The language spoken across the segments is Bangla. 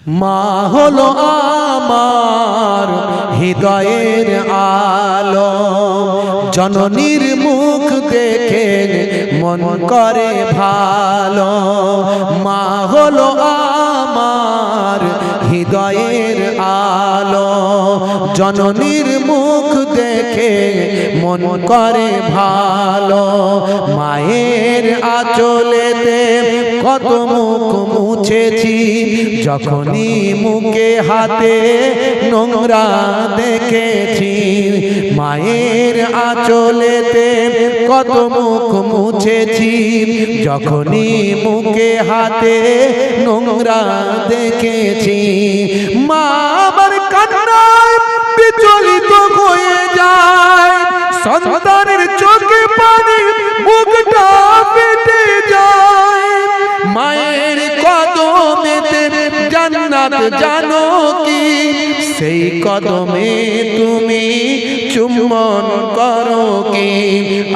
মা হলো আমার হৃদয়ের আলো, জননীর মুখ দেখে মন করে ভালো। মা হলো আমার হৃদয়ের আলো, জননীর মুখ দেখে মন করে ভালো। মায়ের আঁচলেতে কত মুখ মুছেছি, যখনই মুখে হাতে নোংরা দেখেছি। মায়ের আঁচলেতে কত মুখ মুছেছি, যখনই মুখে হাতে নোংরা দেখেছি। মা আমার কান্নায় বিচলিত হয়ে যায়, সন্তানের চোখে পানি মুখটা ফেটে যায়। মায়ের কদমেতে জান্নাত জানো কি, সেই কদমে তুমি চুম্বন করো কি।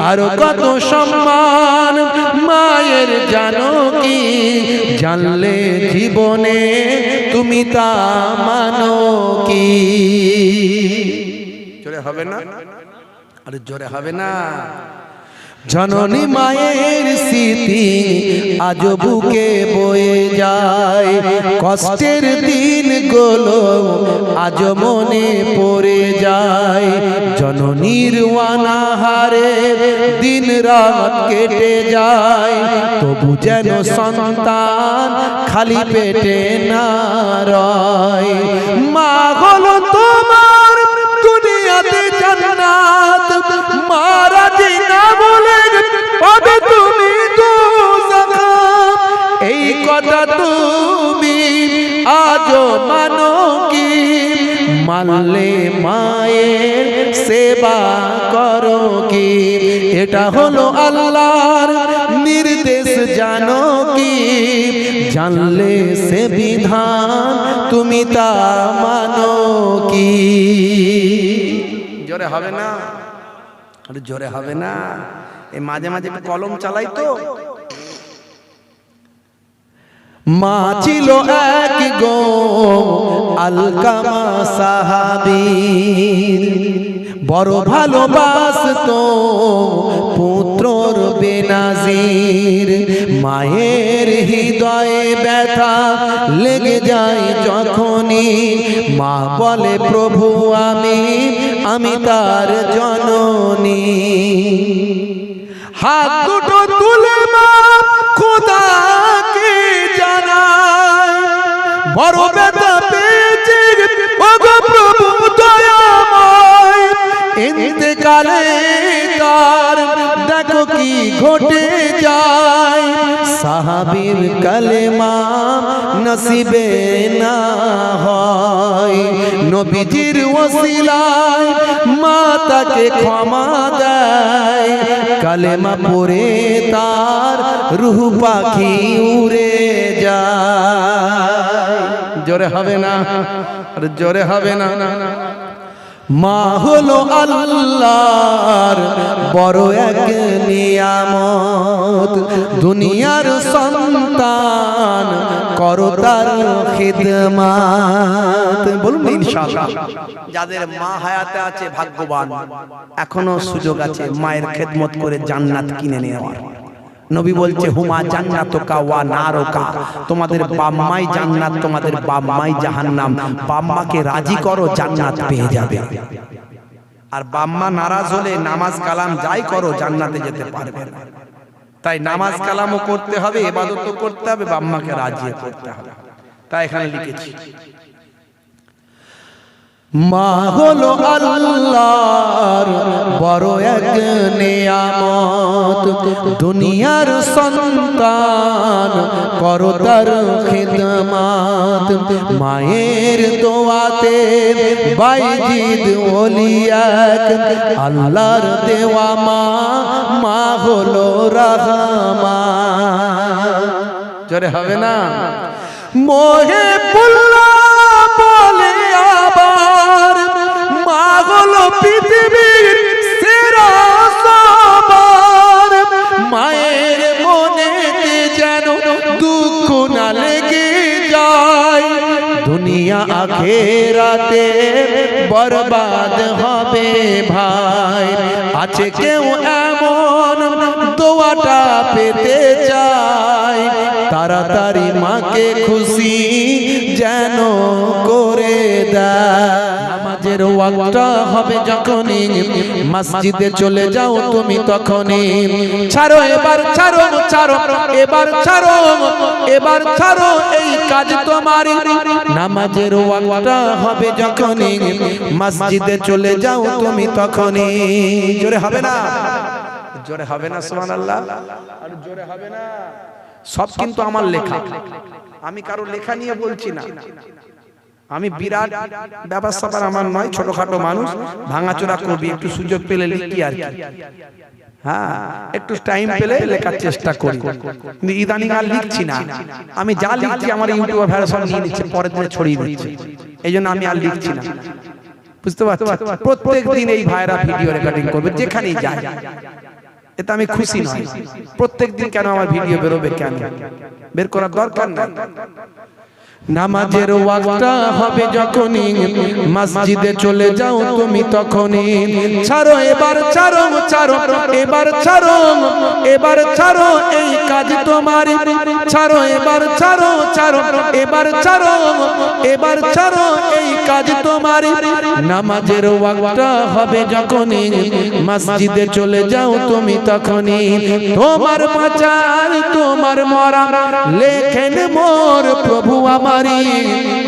আর কত সম্মান মায়ের জানো কি, জানলে জীবনে তুমি তা মানো কি। জোরে হবে না? আরে জোরে হবে না? জননী মায়ের স্মৃতি আজ বুকে বয়ে যায়, কষ্টের দিনগুলো আজ মনে পড়ে যায়। জননীর অনাহারে দিন রাত কেটে যায়, তবু যেন সন্তান খালি পেটে না রয়। মা হলো তোমার দুনিয়াতে জান্নাত, মারা না বলে পাবে তুমি দোজখ। এই কথা তুমি আজও মানো কি, মানলে মায়ের সেবা করো কি। এটা হলো আল্লাহর নির্দেশ জানো কি, জানলে সে বিধান তুমি তা মানো কি। জোরে হবে না? আরে জোরে হবে না? এই মাঝে মাঝে কলম চালাই তো। মা ছিল এক গো আলকামা সাহাবীর, বড় ভালোবাসতো পুত্রর বেনাজির। মায়ের হৃদয়ে ব্যথা লেগে যায় যখনই, মা বলে প্রভু আমি তার জননী। হাত দুটো তুলে মা খোদাকে জানায়, বড় ব্যথা পেয়েছে ওগো প্রভু দয়াময়। ইন্তেকালে তার দেখো কি ঘটে যায়, সাহাবীর কালেমা নসিবে না হয়। নবীজির ওসিলায় মা তাকে ক্ষমা দেয়, কালেমা পড়ে তার রূহ পাখি উড়ে যায়। জোরে হবে না? আরে জোরে হবে না? মা হলো আল্লাহর বড় এক নিয়ামত, দুনিয়ার সন্তান করো তার খিদমত। বলুন ইনশাআল্লাহ। যাদের মা হায়াতে আছে ভাগ্যবান, এখনো সুযোগ আছে মায়ের খেদমত করে জান্নাত কিনে নেওয়ার। নবী বলছে হুমা জান্নাতুকা ওয়া নারুকা, তোমাদের বাম্মাই জান্নাত, তোমাদের বাম্মাই জাহান্নাম। বাম্মাকে রাজি করো, জান্নাত পেয়ে যাবে। আর বাম্মা নারাজ হলে নামাজ কালাম যাই করো জান্নাতে যেতে পারবে না। তাই নামাজ কালামও করতে হবে, ইবাদতও করতে হবে, বাম্মাকে রাজি করতে হবে। তাই এখানে লিখেছি মা হলো আল্লাহর বড় এক নিয়ামত, দুনিয়ার সন্তান করো তার খিদমত। মায়ের দোয়াতে বাইজিদ ওলিয়াক, আল্লাহর দেওয়া মা, মা হলো রহমান। জোরে হবে না? মোহে পুল্লা বলে আবার, মা হলো পৃথিবীর সেরা সবার। মায়ের মনেতে যেন দুঃখ না লেগে যায়, দুনিয়া আখেরাতে বরবাদ হবে ভাই। আছে কেউ এমন দোয়াটা পেতে চায়, তাড়াতাড়ি মাকে খুশি যেন করে দেয়। নামাজের ওয়াক্তটা হবে যখনই, মসজিদে চলে যাও তুমি তখনই। ছাড়ো এবার ছাড়ো ছাড়ো এবার ছাড়ো, এবার ছাড়ো এই কাজ তোমার। নামাজের ওয়াক্তটা হবে যখনই, মসজিদে চলে যাও তুমি তখনই। জোরে হবে না? জোরে হবে না? সুবহানাল্লাহ। আর জোরে হবে না? সব কিন্তু আমার লেখা, আমি কারো লেখা নিয়ে বলছি না। আমি বিরাট ব্যবস্থা আমার নয়, ছোটখাটো মানুষ, ভাঙাচোরা কবি, একটু সুযোগ পেলে লিখি আর কি। হ্যাঁ, একটু টাইম পেলে লেখার চেষ্টা করি, কিন্তু ইদানিং আর লিখছি না। আমি যা লিখছি আমার ইউটিউবে ভাইরাল নিয়ে নিচ্ছে, পরের দিনে ছড়িয়ে দিচ্ছে, এই জন্য আমি আর লিখছি না। বুঝতে পারছো? প্রত্যেক দিন এই ভাইরা ভিডিও রেকর্ডিং করবে যেখানেই যায়, এতে আমি খুশি নই। প্রত্যেক দিন কেন আমার ভিডিও বেরোবে, কেন বের করার দরকার নাই। নামাজের ওয়াক্তটা হবে যখনই, মসজিদে চলে যাও তুমি তখনই। ছাড়ো এবার ছাড়ো ছাড়ো এবার ছাড়ো, এবার ছাড়ো এই কাজ তোমার। ছাড়ো এবার ছাড়ো ছাড়ো এবার ছাড়ো, এবার ছাড়ো এই কাজ তোমার। নামাজের ওয়াক্তটা হবে যখনই, মসজিদে চলে যাও তুমি তখনই। তোমার বাঁচার তোমার মরা লেখেন মোর প্রভু আমার।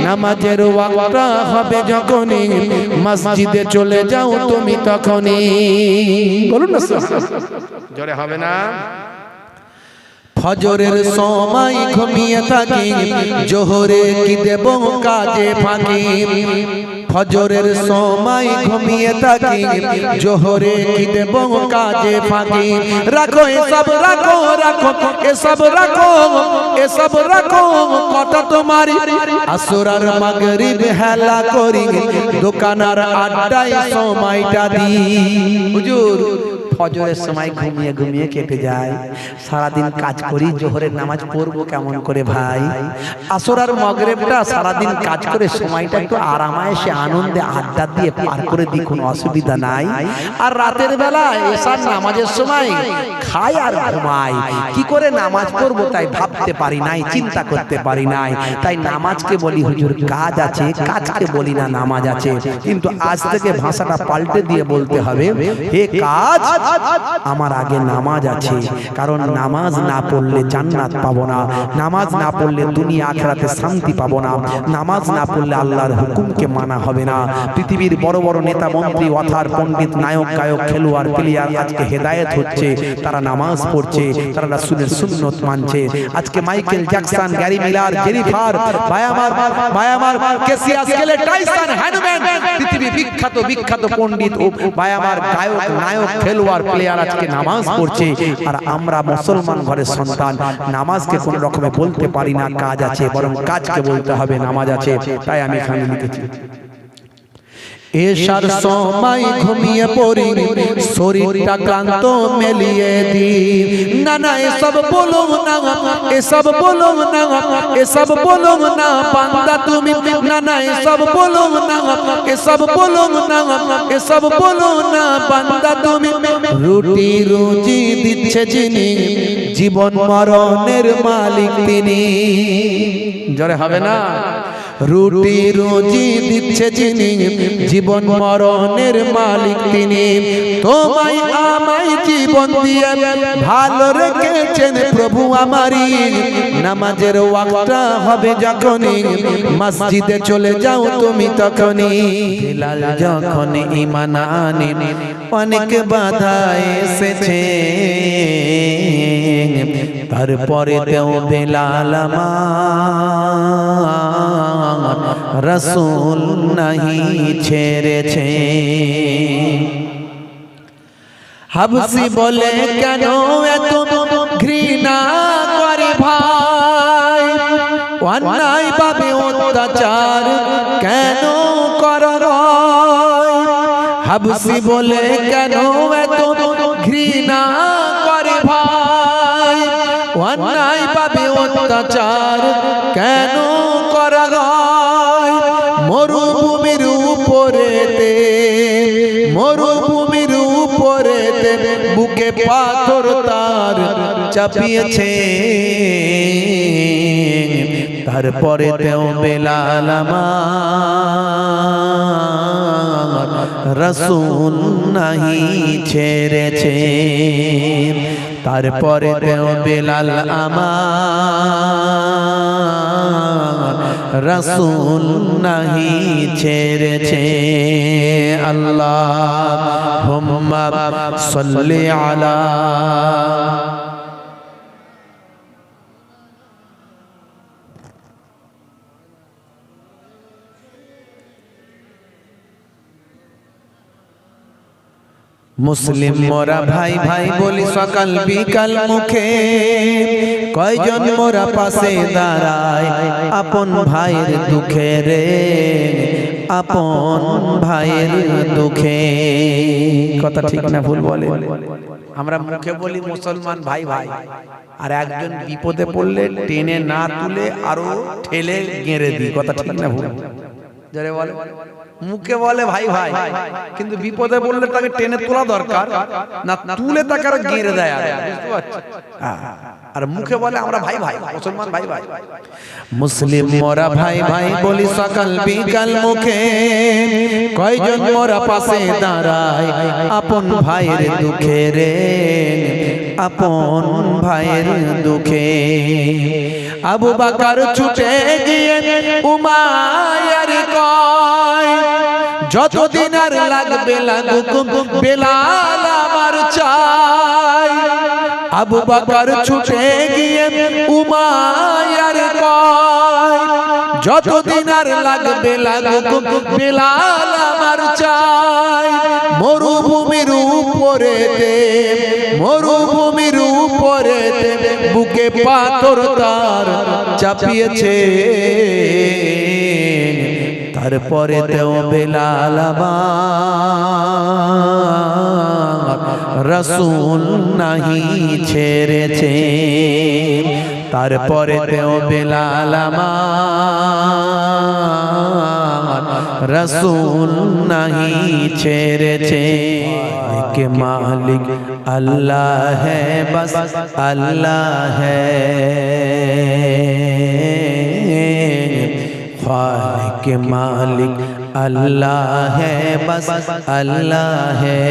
নামাজের ওয়াক্তটা হবে যখনই, মসজিদে চলে যাও তুমি তখনই। বলুন না, জোরে হবে না? ফজরের সময় ঘুমিয়ে থাকি, জোহরে কি দেব কাজে ফাঁকি। ফজরের সময় ঘুমিয়ে থাকি, জোহরে কি দেব কাজে ফাঁকি। রাখো এসব রাখো রাখো এসব রাখো, এসব রাখো কথা তোমার। আসর আর মাগরিব হেলা করি, দোকানার আড্ডায় সময়টা দিই। হুজুর ফজরের সময় ঘুমিয়ে ঘুমিয়ে কেটে যায়, সারাদিন কাজ করি, জোহরের নামাজ পড়বো কেমন করে ভাই? আসর আর মাগরিবটা সারাদিন কাজ করে সময়টা একটু আরামায়েশে আনন্দে আড্ডা দিয়ে পার করে দিই, কোনো অসুবিধা নাই। আর রাতের বেলা এশার নামাজের সময় খাই আর ঘুমাই, কি করে নামাজ পড়বো তাই ভাবতে পারি নাই, চিন্তা করতে পারি নাই। তাই নামাজকে বলি হুজুর কাজ আছে, কাজকে বলি না নামাজ আছে। কিন্তু আজ থেকে ভাষাটা পাল্টে দিয়ে বলতে হবে, হে কাজ আমার আগে নামাজ আছে। কারণ নামাজ না পড়লে জান্নাত পাবো না, নামাজ না পড়লে দুনিয়া আখিরাতে শান্তি পাবো না, নামাজ না পড়লে আল্লাহর হুকুমকে মানা হবে না। পৃথিবীর বড় বড় নেতা মন্ত্রী, অথার পণ্ডিত, নায়ক গায়ক, খেলোয়াড় প্লেয়ার আজকে হেদায়েত হচ্ছে, তারা নামাজ পড়ছে, তারা রাসূলের সুন্নত মানছে। আজকে Michael Jackson, Gary Miller, Jennifer, বায়ামার কেসিয়াস, কেলে টাইসন, হ্যানুম্যান, পৃথিবী বিখ্যাত বিখ্যাত পণ্ডিত ও বায়ামার গায়ক, নায়ক, খেলোয়াড়, প্লেয়ার আজকে নামাজ পড়ছে। আর আমরা মুসলমান ঘরের সন্তান নামাজকে কোন রকমে বলতে পারি না কাজ আছে, বরং কাজকে বলতে হবে নামাজ আছে। তাই আমি এখানে লিখেছি, এশার সময় ঘুমিয়ে পড়ি, শরীরটা ক্লান্ত মেলিয়ে দি। না না এসব বলো না, এসব বলো না, এসব বলো না বান্দা তুমি। না না এসব বলো না, এসব বলো না, এসব বলো না বান্দা তুমি। রুটি রুজি দিচ্ছে যিনি, জীবন মরণের মালিক তিনি। জোরে হবে না? রুটি রুজি দিচ্ছে যিনি, জীবন মরণের মালিক তিনি। তোমায় আমায় জীবন দিয়ে ভালো রেখেছেন প্রভু আমারি। নামাজের ওয়াক্তটা হবে যখনই, মসজিদে চলে যাও তুমি তখনই। বিলাল যখন ঈমান আনে, অনেক বাধা এসেছে, তারপরে তেও বেলাল আমার রাসূল নাহি ছেড়েছে। হাবসি বলে কেন এত ঘৃণা করে ভাই, অন্যায় ভাবে অত্যাচার কেন করার? হাবসি বলে কেন এত ঘৃণা করে ভাই, অন্যায় ভাবে অত্যাচার কেন করার? মরুভূমির উপরেতে, মরুভূমির উপরেতে বুকে পাথর তার চাপিয়েছে, তারপরে তেও বেলাল আমার রাসূল নাহি ছেড়েছে, তারপরে তেও বেলাল আমার রাসূল নাহি ছেড়েছে। আল্লাহুম্মা সাল্লি আলা মুসলিম মোরা ভাই ভাই বলি সকাল বিকাল মুখে, কয়জন মোরা পাশে দাঁড়ায় আপন ভাইয়ের দুঃখে রে, আপন ভাইয়ের দুঃখে। কথা ঠিক না ভুল বলে? আমরা মুখে বলি মুসলমান ভাই ভাই, আর একজন বিপদে পড়লে টেনে না তুলে আরো ঠেলে গেঁড়ে দিই। কথা ঠিক না ভুল? যারে বলে মুখে বলে ভাই ভাই, কিন্তু বিপদে পড়লে তাকে টেনে তোলা দরকার, না তুলে তাকে আরো গেঁড়ে দেয়। বুঝতে পারছো? আর মুখে বলে আমরা ভাই ভাই, মুসলমান ভাই ভাই। মুসলিম মোরা ভাই ভাই বলি সকাল বিকাল মুখে, কয়জন মোরা পাশে দাঁড়ায় আপন ভাইয়ের দুঃখে রে, আপন ভাইয়ের দুঃখে। আবু বকর ছুটে গিয়ে উমাইয়ার কয়, যতদিন আর লাগবে লাগুক বেলাল আমার চাই। আবু বকর ছুটে গিয়ে উমাইয়ার কয়, যতদিন আর লাগবে লাগুক বেলাল আমার চাই। মরুভূমির উপরেতে, মরুভূমির উপরেতে বুকে পাথর তার চাপিয়েছে, তারপরে তেও বেলাল আমার রাসূল নাহি ছেড়েছে, তারপরে তেও বেলাল আমার রাসূল নাহি ছেড়েছে। के मालिक अल्लाह है, बस अल्लाह है, ख्वाहिश के मालिक अल्लाह है, बस अल्लाह है।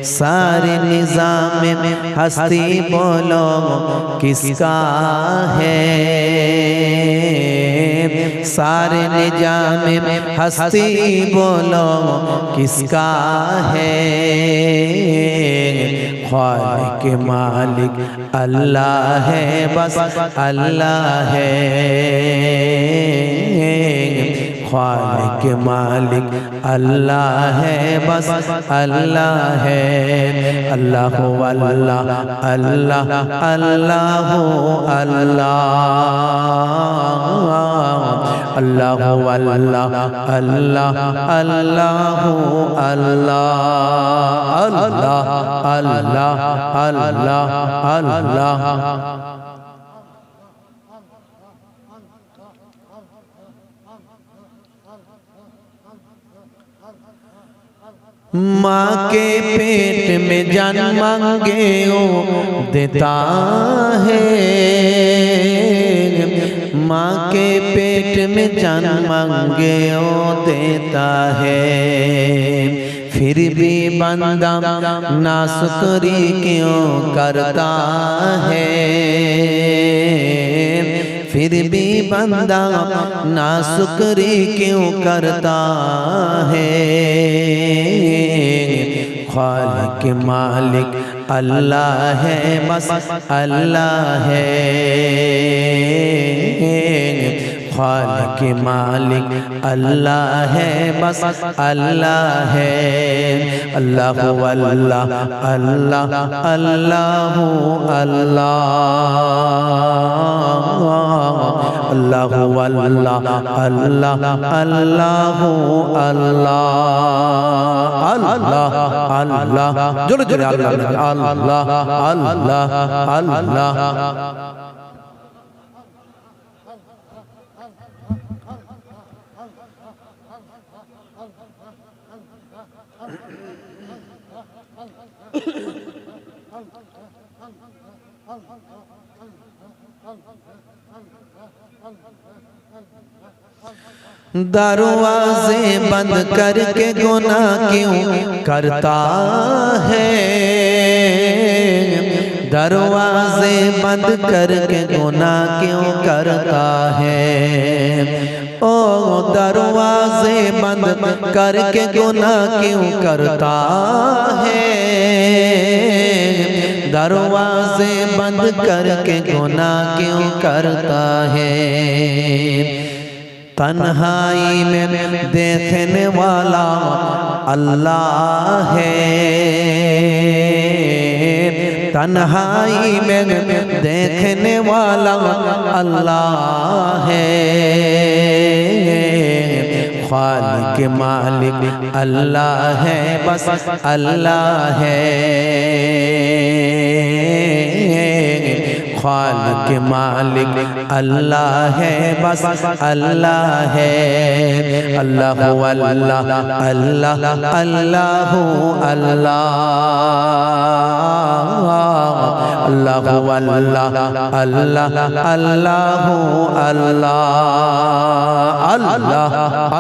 सारे निज़ाम में हस्ती बोलो किसका है, सारे निजाम में हस्ती बोलो किसका है। ख्वाहिश के मालिक अल्लाह है, बस अल्लाह है। ख्वाहिश के मालिक अल्लाह है, बस अल्लाह है। अल्लाह अल्लाह अल्लाह अल्लाह अल्लाह अल्लाह अल्लाह अल्लाह अल्लाह अल्लाह अल्लाह अल्लाह अल्लाह। माँ के पेट में जान मांगे ओ देता है, माँ के पेट में जान मांगे ओ देता है। फिर भी बंदा नाशुक्री क्यों करता है, फिर भी बंदा नाशुक्री क्यों करता है। खालिक के मालिक अल्लाह है, बस अल्लाह है। खालिक के मालिक अल्लाह है, बस अल्लाह है। अल्लाह अल्लाह अल्लाह अल्लाह अल्लाह अल्लाह अल्लाह अल्लाह अल्लाह अल्लाह जोरे जोरे अल्लाह अल्लाह अल्लाह अल्लाह। दरवाजे बंद करके गुनाह क्यों करता है, दरवाजे बंद करके गुनाह क्यों करता है, ओ दरवाजे बंद करके गुनाह क्यों करता है, दरवाजे बंद करके गुनाह क्यों करता है। तन्हाई में देखने वाला अल्लाह है, तन्हाई में देखने वाला अल्लाह है, खालिक मालिक अल्लाह है, बस अल्लाह है, खालिक मालिक अल्लाह है, बस अल्लाह है। अल्लाह अल्लाह अल्लाह अल्लाह अल्लाह अल्लाह अल्लाह अल्लाह अल्लाह अल्लाह अल्लाह